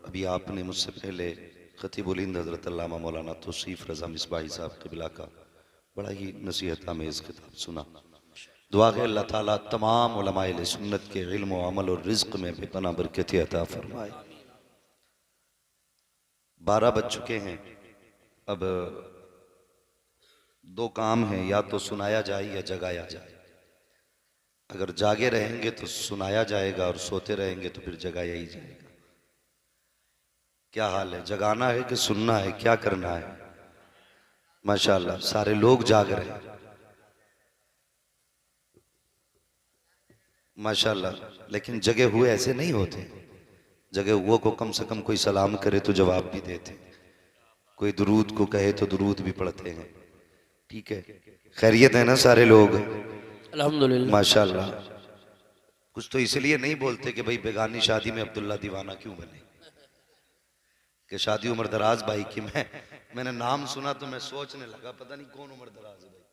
अभी आपने मुझसे पहले खतीबुल हिंद हज़रत अल्लामा मौलाना तौसीफ़ रज़ा मिसबाही साहब क़िबला का बड़ा ही नसीहत आमेज़ खिताब सुना। दुआ है अल्लाह ताला तमाम उलमाए सुन्नत के इल्म व अमल और रिज़्क़ में बेपनाह बरकत अता फरमाए। 12 बज चुके हैं। अब दो काम हैं, या तो सुनाया जाए या जगाया जाए। अगर जागे रहेंगे तो सुनाया जाएगा और सोते रहेंगे तो फिर जगाया ही जाएगा। क्या हाल है, जगाना है कि सुनना है, क्या करना है? माशाअल्लाह सारे लोग जाग रहे हैं माशाअल्लाह। लेकिन जगे हुए ऐसे नहीं होते। जगे हुए को कम से कम कोई सलाम करे तो जवाब भी देते, कोई दुरूद को कहे तो दुरूद भी पढ़ते हैं। ठीक है, खैरियत है ना सारे लोग? अल्हम्दुलिल्लाह माशाअल्लाह। कुछ तो इसलिए नहीं बोलते कि भाई बेगानी शादी में अब्दुल्ला दीवाना क्यों बने, कि शादी उमर दराज भाई की। मैंने नाम सुना तो मैं सोचने लगा पता नहीं कौन उमर दराज है भाई।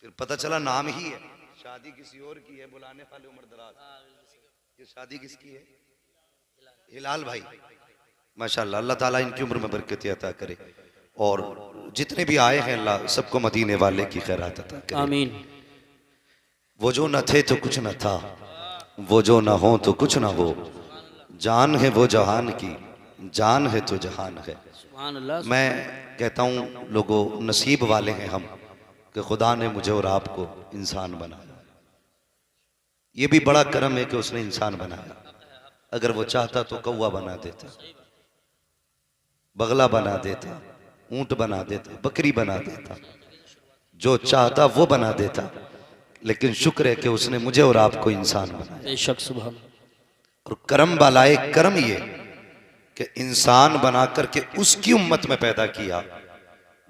फिर पता चला नाम ही है, शादी किसी और की है, बुलाने वाले उमर दराज। ये शादी किसकी है? हिलाल भाई। माशाअल्लाह, अल्लाह ताला इनकी उम्र में बरकत अता करे और जितने भी आए हैं अल्लाह सबको मदीने वाले की खैरात अता करे। आमीन। वो जो न थे तो कुछ न था, वो जो न हो तो कुछ न हो, जान है वो जहान की, जान है तो जहान है। सुभान अल्लाह। मैं कहता हूँ लोगों, नसीब वाले हैं हम कि खुदा ने मुझे और आपको इंसान बनाया। ये भी बड़ा करम है कि उसने इंसान बनाया। अगर वो चाहता तो कौवा बना देता, बगला बना देता, ऊंट बना देता, बकरी बना देता, जो चाहता वो बना देता। लेकिन शुक्र है कि उसने मुझे और आपको इंसान बनाया। बेशक सुभान। और करम वालाए करम ये कि इंसान बना करके उसकी उम्मत में पैदा किया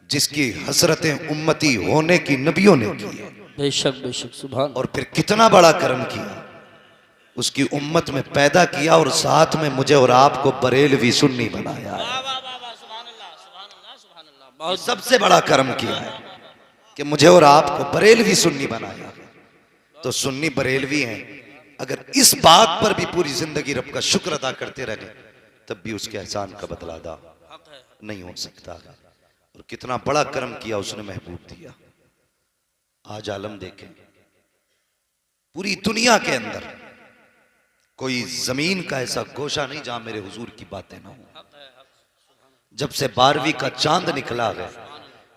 जिसकी हसरतें उम्मती होने की नबियों ने की है। बेशक बेशक सुभान। और फिर कितना बड़ा करम किया, उसकी उम्मत में पैदा किया और साथ में मुझे और आपको बरेलवी सुन्नी बनाया है। बहुत सबसे बड़ा करम किया है कि मुझे और आपको बरेलवी सुन्नी बनाया। तो सुन्नी बरेलवी हैं, अगर इस बात पर भी पूरी जिंदगी रब का शुक्र अदा करते रहे तब भी उसके एहसान का बदला अदा नहीं हो सकता है। और कितना बड़ा करम किया उसने, महबूब दिया। आज आलम देखें, पूरी दुनिया के अंदर कोई जमीन का ऐसा गोशा नहीं जहां मेरे हुजूर की बातें ना हो। जब से 12वीं का चांद निकला है,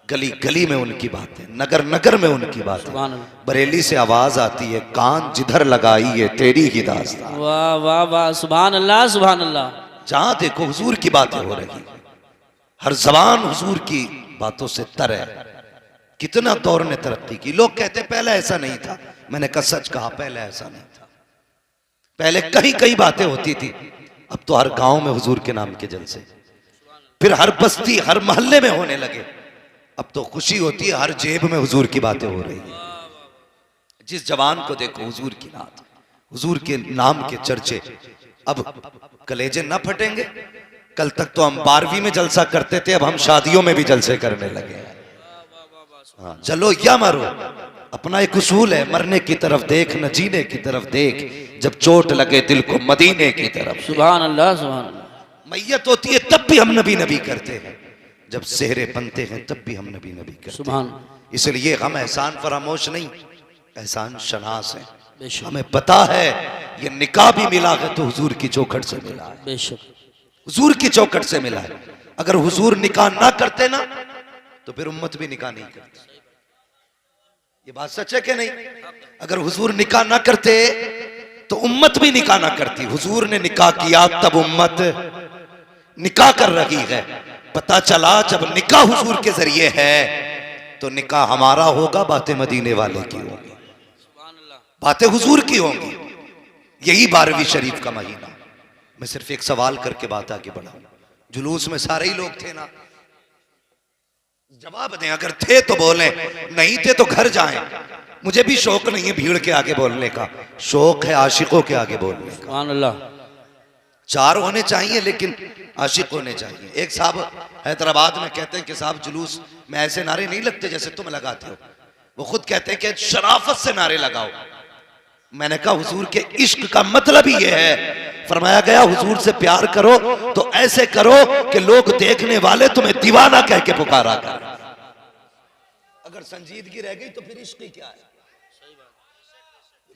गली गली में उनकी बातें, नगर नगर में उनकी बातें। सुभान अल्लाह। बरेली से आवाज आती है, कान जिधर लगाई है तेरी ही दास्तान। वाह वाह वाह, सुभान अल्लाह सुभान अल्लाह। जहां देखो हुजूर की बातें हो रही, हर जबान हुजूर की बातों से तर है। कितना दौर ने तरक्की की। लोग कहते पहले ऐसा नहीं था, मैंने कहा सच कहा, पहले ऐसा नहीं था। पहले कहीं कहीं बातें होती थी, अब तो हर गांव में हुजूर के नाम के जलसे, फिर हर बस्ती हर मोहल्ले में होने लगे। अब तो खुशी होती है, हर जेब में हुजूर की बातें हो रही है। जिस जवान को देखो हुजूर की नात, हुजूर के नाम के चर्चे। अब कलेजे ना फटेंगे। कल तक तो हम 12वीं में जलसा करते थे, अब हम शादियों में भी जलसे करने लगे हैं। हाँ, जलो या मरो, अपना एक उसूल है, मरने की तरफ देख न जीने की तरफ देख, जब चोट लगे दिल को मदीने की तरफ। सुभान अल्लाह सुभान अल्लाह। मैयत होती है तब भी हम नबी नबी करते हैं, जब सेहरे बनते हैं तब भी हम नबी नबी करते हैं। सुभान। इसलिए हम एहसान फरामोश नहीं, एहसान शनास है। बेशक हमें पता है ये निकाह भी मिला है तो हुजूर की चौखट से मिला है, बेशक। हुजूर की चौखट से मिला है। अगर हुजूर निकाह ना करते ना तो फिर उम्मत भी निकाह नहीं करती। ये बात सच है कि नहीं? अगर हुजूर निकाह ना करते तो उम्मत भी निकाह ना करती। हुजूर ने निकाह किया तब उम्मत निकाह कर रही है। पता चला जब निकाह हुजूर के जरिए है तो निकाह हमारा होगा, बातें मदीने वाले की होगी, बातें हुजूर की होंगी। यही 12वीं शरीफ का महीना। मैं सिर्फ एक सवाल करके बात आगे बढ़ाऊं। जुलूस में सारे ही लोग थे ना? जवाब दें, अगर थे तो बोलें, नहीं थे तो घर जाएं। मुझे भी शौक नहीं है भीड़ के आगे बोलने का, शौक है आशिकों के आगे बोलने का। सुभान अल्लाह। 4 होने चाहिए लेकिन आशिक होने चाहिए। एक साहब हैदराबाद में कहते हैं कि साहब जुलूस में ऐसे नारे नहीं लगते जैसे तुम लगाते हो। वो खुद कहते हैं कि शराफत से नारे लगाओ। मैंने कहा हुजूर के इश्क का मतलब ही ये है फरमाया गया हुजूर से प्यार करो तो ऐसे करो कि लोग देखने वाले तुम्हें दीवाना कह के पुकारा करें। अगर संजीदगी रह गई तो फिर इश्क ही क्या है?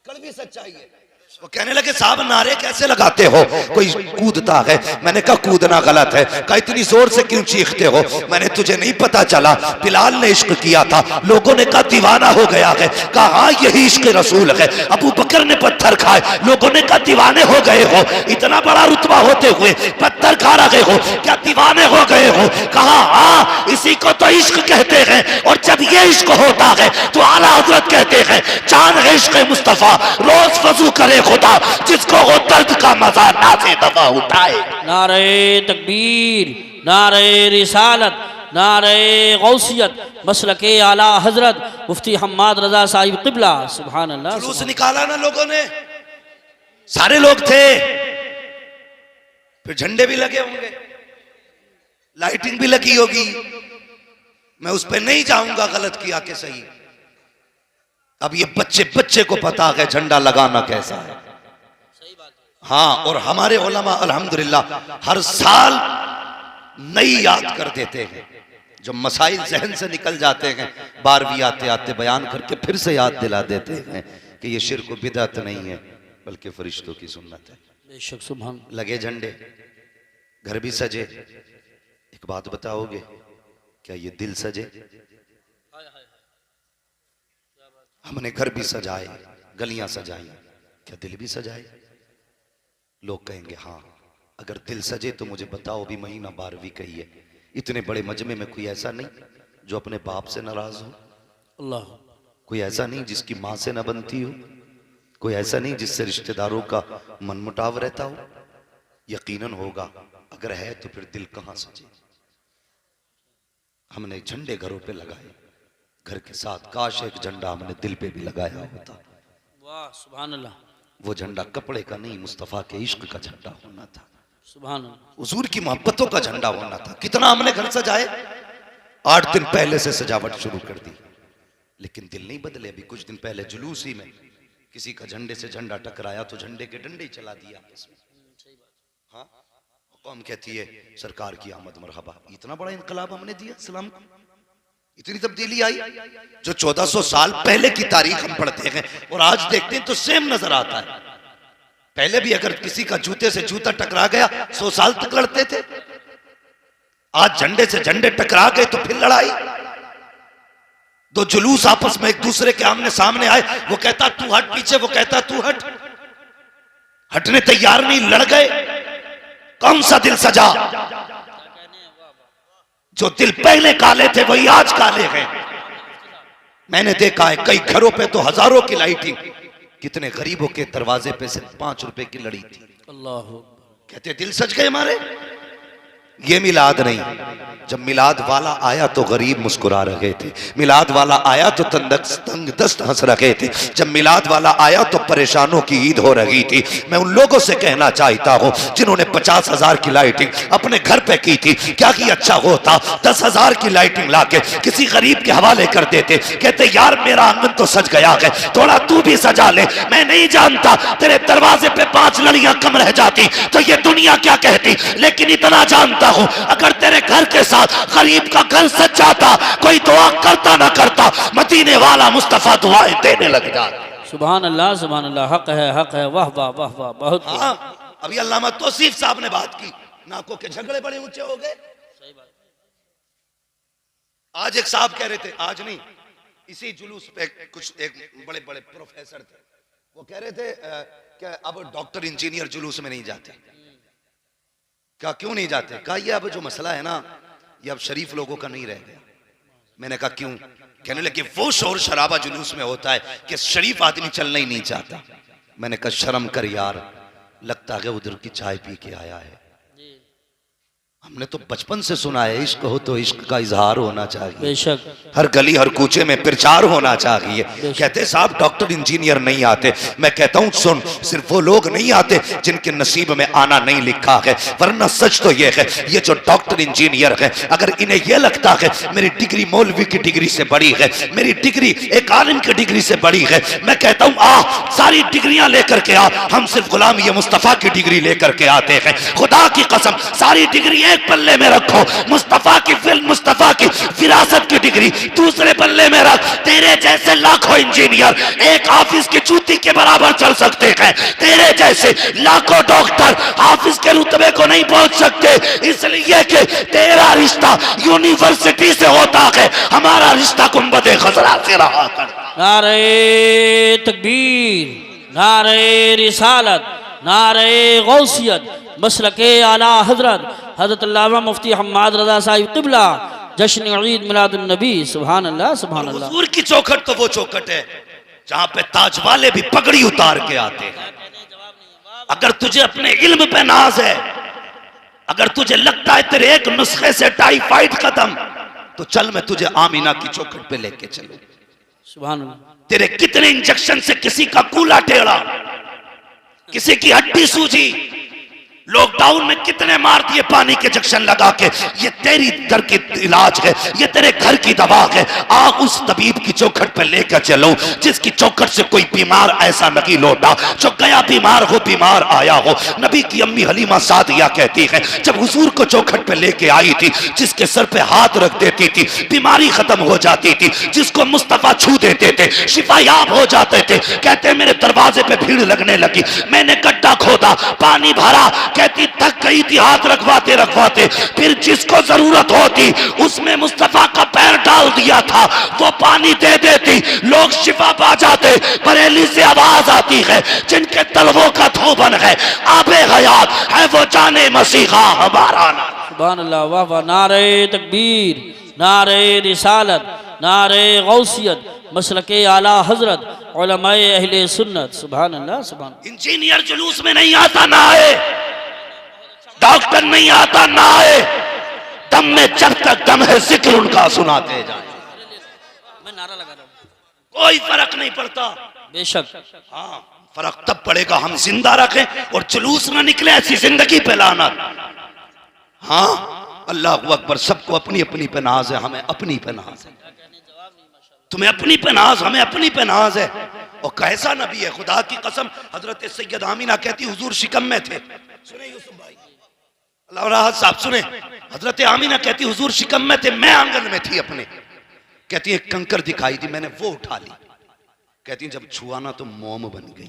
कड़वी सच्चाई है। वो कहने लगे साहब नारे कैसे लगाते हो? कोई कूदता है। मैंने कहा कूदना गलत है। कहा इतनी जोर से क्यों चीखते हो? मैंने तुझे नहीं पता चला बिलाल ने इश्क किया था, लोगों ने कहा दीवाना हो गया है। कहा हाँ यही इश्क रसूल है। अबू बकर ने पत्थर खाए, लोगों ने कहा दीवाने हो गए हो, इतना बड़ा रुतबा होते हुए पत्थर खा रहे हो, क्या दीवाने हो गए हो? कहा हाँ इसी को तो इश्क कहते हैं, और जब ये इश्क होता है तो आला हजरत कहते हैं चांद है इश्क मुस्तफा, रोज वजू करे खुदा जिसको वो दर्द का मजा ना से दफा उठाए। नारे तकबीर, नारे रिसालत, नारे गौसियत, मसलके आला हजरत मुफ्ती हम्माद रजा साहिब क़िबला। सुभान अल्लाह। जुलूस निकाला ना लोगों ने, सारे लोग थे, फिर झंडे भी लगे होंगे, लाइटिंग भी लगी होगी। मैं उस पर नहीं जाऊंगा गलत किया कि सही। अब ये बच्चे बच्चे को पता है झंडा लगाना कैसा है। हाँ, और हमारे उलमा अल्हम्दुलिल्लाह हर साल नई याद कर देते हैं। जो मसाइल जहन से निकल जाते हैं 12वीं आते आते बयान करके फिर से याद दिला देते हैं कि ये शिर्क व बिदअत नहीं है बल्कि फरिश्तों की सुन्नत है। बेशक सुभान। लगे झंडे, घर भी सजे। एक बात बताओगे, क्या ये दिल सजे? हमने घर भी सजाए, गलियां सजाई, क्या दिल भी सजाए? लोग कहेंगे हाँ। अगर दिल सजे तो मुझे बताओ, भी महीना 12वीं कही है, इतने बड़े मजमे में कोई ऐसा नहीं जो अपने बाप से नाराज हो? अल्लाह। कोई ऐसा नहीं जिसकी माँ से न बनती हो? कोई ऐसा नहीं जिससे रिश्तेदारों का मनमुटाव रहता हो? यकीनन होगा। अगर है तो फिर दिल कहां सजे? हमने झंडे घरों पे लगाए, घर के साथ काश एक झंडा हमने दिल पे भी लगाया होता। वाह सुभान अल्लाह। वो झंडा कपड़े का नहीं, मुस्तफा के इश्क का झंडा होना था, सुभान अल्लाह। हुजूर की मोहब्बतों का झंडा होना था। कितना हमने घर सजाए, 8 दिन पहले से सजावट शुरू कर दी, लेकिन दिल नहीं बदले। अभी कुछ दिन पहले जुलूस ही में किसी का झंडे से झंडा टकराया तो झंडे के डंडे ही चला दिया आपस में। हाँ, कौम कहती है सरकार की आमद मरहबा। इतना बड़ा इनकलाब हमने दिया इस्लाम को, इतनी तब्दीली आई। जो 1400 साल पहले की तारीख हम पढ़ते हैं और आज देखते हैं तो सेम नजर आता है। पहले भी अगर किसी का जूते से जूता टकरा गया 100 साल तक लड़ते थे। आज झंडे से झंडे टकरा गए तो फिर लड़ाई। दो जुलूस आपस में एक दूसरे के आमने सामने आए, वो कहता तू हट पीछे, वो कहता तू हट। हटने तैयार नहीं, लड़ गए। कौन सा दिल सजा? जो दिल पहले काले थे वही आज काले हैं। मैंने देखा है कई घरों पे तो हजारों की लाइटिंग, कितने गरीबों के दरवाजे पे सिर्फ 5 रुपए की लड़ी थी। अल्लाह। कहते दिल सज गए हमारे। ये मिलाद नहीं, जब मिलाद वाला आया तो गरीब मुस्कुरा रहे थे, मिलाद वाला आया तो तंग दस्त हंस रहे थे, जब मिलाद वाला आया तो परेशानों की ईद हो रही थी। मैं उन लोगों से कहना चाहता हूं जिन्होंने 50,000 की लाइटिंग अपने घर पे की थी, क्या कि अच्छा होता 10,000 की लाइटिंग लाके किसी गरीब के हवाले कर देते, कहते यार मेरा आंगन तो सज गया है, थोड़ा तू भी सजा ले। मैं नहीं जानता तेरे दरवाजे पे 5 लड़ियां कम रह जाती तो ये दुनिया क्या कहती, लेकिन इतना जानता हूं अगर तेरे घर के साथ गरीब का घर सज जाता, कोई दुआ करता ना करता, मदीने वाला मुस्तफा दुआएं देने लग जाता। सुभान अल्लाह, सुभान अल्लाह। हक है, हक है। वाह वाह वाह वाह। बहुत हाँ, अभी अल्लामा तौसीफ साहब ने बात की, नाकों के झगड़े बड़े ऊंचे हो गए। आज एक साहब कह रहे थे, आज नहीं इसी जुलूस पे कुछ एक बड़े बड़े प्रोफेसर थे, वो कह रहे थे कि अब डॉक्टर इंजीनियर जुलूस में नहीं जाते। क्या क्यों नहीं जाते? कहा ये अब जो मसला है ना, ये अब शरीफ लोगों का नहीं रह गया। मैंने कहा क्यों? कहने लगे वो शोर शराबा जुलूस में होता है कि शरीफ आदमी चलना ही नहीं चाहता। मैंने कहा शर्म कर यार, लगता है उधर की चाय पी के आया है। हमने तो बचपन से सुना है इश्क हो तो इश्क का इजहार होना चाहिए, बेशक हर गली हर कूचे में प्रचार होना चाहिए। कहते साहब डॉक्टर इंजीनियर नहीं आते, मैं कहता हूं सुन, सिर्फ वो लोग नहीं आते जिनके नसीब में आना नहीं लिखा है, वरना सच तो ये है ये जो डॉक्टर इंजीनियर है अगर इन्हें यह लगता है मेरी डिग्री मौलवी की डिग्री से बड़ी है, मेरी डिग्री एक आलिम की डिग्री से बड़ी है, मैं कहता हूं आ सारी डिग्रियां लेकर के आ, हम सिर्फ गुलामी मुस्तफा की डिग्री लेकर के आते हैं। खुदा की कसम सारी डिग्री एक पल्ले में रखो, मुस्तफा की फिल्म मुस्तफा की विरासत की डिग्री दूसरे पल्ले में रख। तेरे जैसे लाखों इंजीनियर एक हाफिज की जूती के बराबर चल सकते हैं, तेरे जैसे लाखों डॉक्टर हाफिज के रुतबे को नहीं पहुंच सकते, इसलिए कि तेरा रिश्ता यूनिवर्सिटी से होता है, हमारा रिश्ता गुंबद खजरा से रहा करता। नारे तकबीर, नारे रिसालत, नारे गौसियत, मसलके आला हजरत हजरत अल्लामा मुफ्ती हम्माद रजा साहिब क़िबला, जश्न ईद मिलादुन नबी। सुभान अल्लाह, सुभान अल्लाह। हुजूर की चौखट तो वो चौखट है जहां पे ताज वाले भी पगड़ी उतार के आते हैं। अगर तुझे अपने इल्म पे नाज है, अगर तुझे लगता है तेरे एक नुस्खे से टाइफाइड खत्म, तो चल मैं तुझे आमीना की चौखट पे लेके चलूं। सुभान अल्लाह। तेरे कितने इंजेक्शन से किसी का कूला टेढ़ा, किसी की हड्डी सूजी, लॉकडाउन में कितने मार दिए पानी के इंजेक्शन लगा के, ये तेरी घर की इलाज है, ये तेरे घर की दवा है। आप उस तबीब की चौखट पे लेकर चलो जिसकी चौखट से कोई बीमार ऐसा नहीं लौटा, जो गया बीमार हो बीमार आया हो। नबी की अम्मी हलीमा सादिया कहती है जब हुजूर को चौखट पे लेके आई थी, जिसके सर पे हाथ रख देती थी बीमारी खत्म हो जाती थी, जिसको मुस्तफा छू देते थे शिफायाब हो जाते थे। कहते मेरे दरवाजे पे भीड़ लगने लगी, मैंने गड्ढा खोदा, पानी भरा, कहती थक गई थी हाथ रखवाते रखवाते, फिर जिसको जरूरत होती उसमें मुस्तफा का पैर डाल दिया था, वो पानी दे देती, लोग शिफा पा जाते। बरेली से आवाज आती है जिनके तलवों का धोबन है आबे हयात है वो जाने मसीहा हमारा नाम। सुभान अल्लाह, वाह वाह। नारे तकबीर, नारे रिसालत, नारे गौसियत, मसलके आला हजरत उलमाए अहले सुन्नत। सुभान अल्लाह, सुभान। इंजीनियर जुलूस में नहीं आता ना आए, डॉक्टर नहीं आता ना आए, दम में जब तक दम है जिक्र उनका सुनाते जाए, मैं नारा लगा रहा हूं, कोई फर्क नहीं पड़ता। बेशक। हाँ फर्क तब पड़ेगा हम जिंदा रखें और जुलूस ना निकले ऐसी जिंदगी पे लाना। हाँ अल्लाह अकबर, सबको अपनी अपनी पे नाज है, हमें अपनी पे नाज है, तुम्हें अपनी पे नाज, हमें अपनी पे नाज है। और कैसा नबी है खुदा की कसम। हजरत सैयद आमीना कहती हुजूर शिकम में थे, सुने यूसुफ भाई अल्लाह राहत साहब सुने, हजरत आमीना कहती हुजूर शिकम में थे, मैं आंगन में थी अपने, कहती एक कंकर दिखाई थी, मैंने वो उठा ली, कहती जब छुआ ना तो मोम बन गई,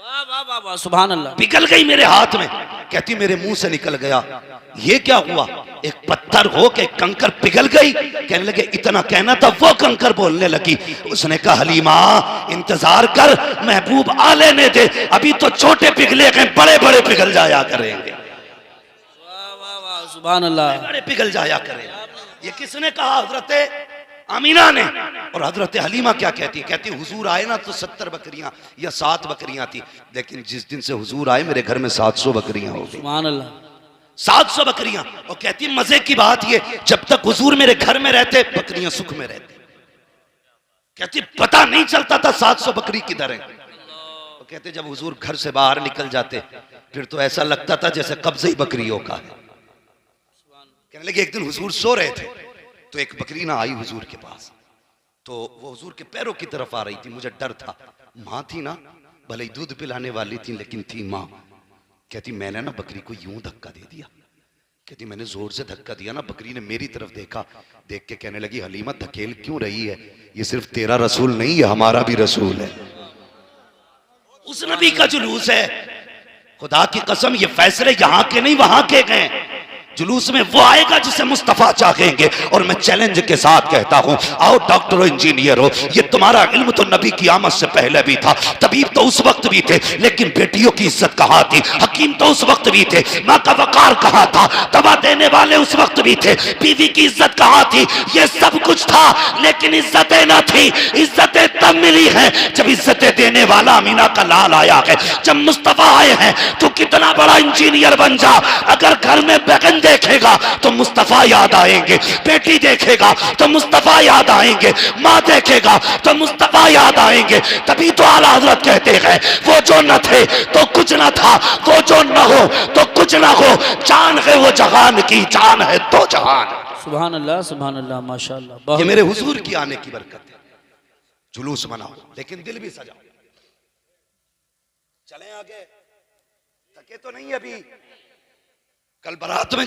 वाह वाह वाह वाह, सुभान अल्लाह। पिघल गई मेरे हाथ में, कहती मेरे मुंह से निकल गया। ये क्या हुआ, एक पत्थर हो के कंकर पिघल गई। कहने लगे इतना कहना था, वो कंकर बोलने लगी। उसने कहा हलीमा इंतजार कर, महबूब आ लेने दे, अभी तो छोटे पिघले गए, बड़े बड़े पिघल जाया करेंगे। वाह वाह वाह, सुभान अल्लाह। बड़े पिघल जाया करेंगे। ये किसने कहा, हजरत आमीना ने। और हजरत हलीमा क्या कहती, कहती हुजूर आए ना तो 70 बकरियां या 7 बकरियां थी, लेकिन जिस दिन से हुजूर आए मेरे घर में 700 बकरियां हो गई। सुभान अल्लाह, 700 बकरियां। और कहती मजे की बात ये, जब तक हुजूर मेरे घर में रहते बकरियां सुख में रहती, कहती पता नहीं चलता था 700 बकरी किधर है। और कहते जब हुजूर घर से बाहर निकल जाते फिर तो ऐसा लगता था जैसे कब्जे ही बकरियों का है। कहने लगे एक दिन हुजूर सो रहे थे तो एक बकरी ना आई हुजूर के पास, तो वो हुजूर के पैरों की तरफ आ रही थी, मुझे डर था, माँ थी ना, भले ही दूध पिलाने वाली थी लेकिन थी माँ। कहती मैंने ना बकरी को यूं धक्का दे दिया, कहती मैंने जोर से धक्का दिया ना, बकरी ने मेरी तरफ देखा, देख के कहने लगी हलीमा धकेल क्यों रही है, ये सिर्फ तेरा रसूल नहीं है हमारा भी रसूल है। उस नबी का जुलूस है, खुदा की कसम ये फैसले यहाँ के नहीं वहां के गए, जुलूस में वो आएगा जिसे मुस्तफा चाहेंगे। और मैं चैलेंज के साथ कहता हूं, आओ डॉक्टर हो इंजीनियर हो, ये तुम्हारा इल्म तो नबी की आमद से पहले भी था, तबीब तो उस वक्त भी थे, लेकिन बेटियों की इज्जत कहाँ थी, हकीम तो उस वक्त भी थे, माँ का वकार कहाँ था, दवा देने वाले उस वक्त भी थे, बीवी की इज्जत कहाँ थी, ये सब कुछ था, लेकिन इज्जतें ना थी। इज्जतें तब मिली हैं जब इज्जतें देने वाला अमीना का लाल आया है, जब मुस्तफा आए हैं। तो कितना बड़ा इंजीनियर बन जा, अगर घर में बैगन देखेगा तो मुस्तफा याद आएंगे, बेटी देखेगा तो मुस्तफा याद आएंगे, माँ देखेगा तो मुस्तफा याद आएंगे। तभी तो आला हजरत कहते हैं वो जो न थे तो कुछ न था, वो जो न हो तो कुछ न हो, जान है वो जहान की, जान है तो जहान। सुभान अल्लाह माशाअल्लाह। ये बहुत मेरे हुजूर की आने की बरकत है। जुलूस मनाओ लेकिन दिल भी सजाओ। चलें आगे, थके तो नहीं अभी? कल बारात में